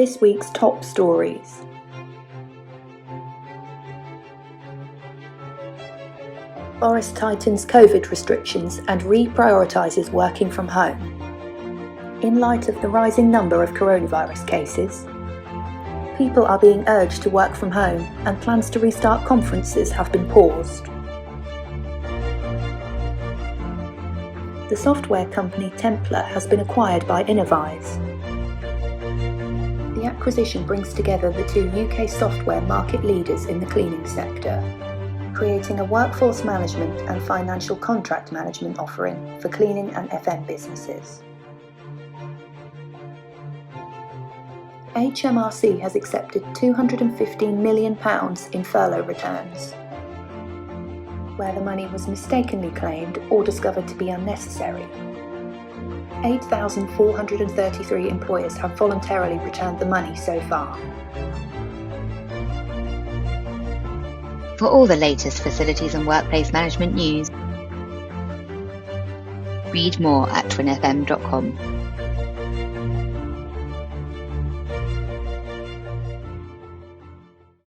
This week's top stories. Boris tightens COVID restrictions and re-prioritises working from home. In light of the rising number of coronavirus cases, people are being urged to work from home and plans to restart conferences have been paused. The software company Templa has been acquired by Innovise. The acquisition brings together the two UK software market leaders in the cleaning sector, creating a workforce management and financial contract management offering for cleaning and FM businesses. HMRC has accepted £215 million in furlough returns, where the money was mistakenly claimed or discovered to be unnecessary. 8,433 employers have voluntarily returned the money so far. For all the latest facilities and workplace management news, read more at TWinFM.com.